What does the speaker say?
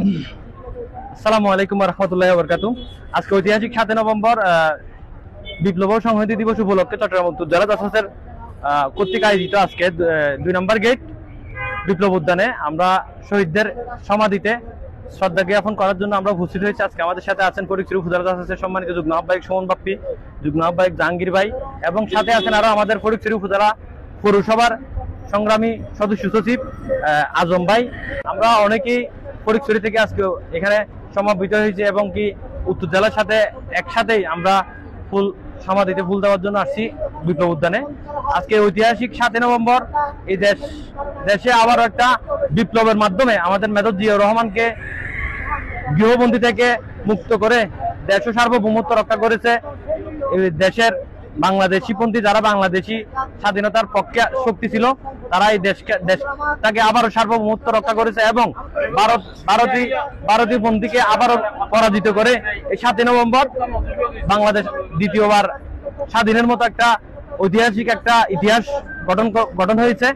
আসসালামু আলাইকুম ওয়া রাহমাতুল্লাহি ওয়া বারাকাতুহু। আজকে ঐতিহাসিক ৭ নভেম্বর বিপ্লব ও সংহতি দিবস উপলক্ষে চট্টগ্রাম উত্তর জেলা জাসাসের কর্তৃক আয়োজিত আজকে ২ নম্বর গেট বিপ্লব উদ্যানে আমরা শহীদদের সমাধিতে শ্রদ্ধা জ্ঞাপন করার জন্য আমরা উপস্থিত হয়েছি। আজকে আমাদের সাথে আছেন ফটিকছড়ি উপজেলা জাসাসের সম্মানিত যুগ্ম আহ্বায়ক সুমন বাপ্পি, যুগ্ম আহ্বায়ক জাহাঙ্গীর ভাই এবং সাথে আছেন আরো আমাদের ফটিকছড়ি উপজেলা পৌরসভার সংগ্রামী সদস্য সচিব আজম ভাই। আমরা অনেকেই ফটিকছড়ি থেকে আজকে এখানে সমাবেত হয়েছে এবং কি উত্তর জেলার সাথে একসাথেই আমরা ফুল সমাধিতে ফুল দেওয়ার জন্য আসছি বিপ্লব উদ্যানে। আজকে ঐতিহাসিক ৭ নভেম্বর এই দেশে আবার একটা বিপ্লবের মাধ্যমে আমাদের মেজর জিয়াউর রহমানকে গৃহবন্দী থেকে মুক্ত করে দেশ সার্বভৌমত্ব রক্ষা করেছে। দেশের বাংলাদেশিপন্থী যারা বাংলাদেশি স্বাধীনতার পক্ষে শক্তি ছিল তারা এই দেশটাকে আবারও সার্বভৌমত্ব রক্ষা করেছে এবং ভারতীয় পন্থীকে আবারও পরাজিত করে এই ৭ নভেম্বর বাংলাদেশ দ্বিতীয়বার স্বাধীনের মতো একটা ঐতিহাসিক একটা ইতিহাস গঠন হয়েছে।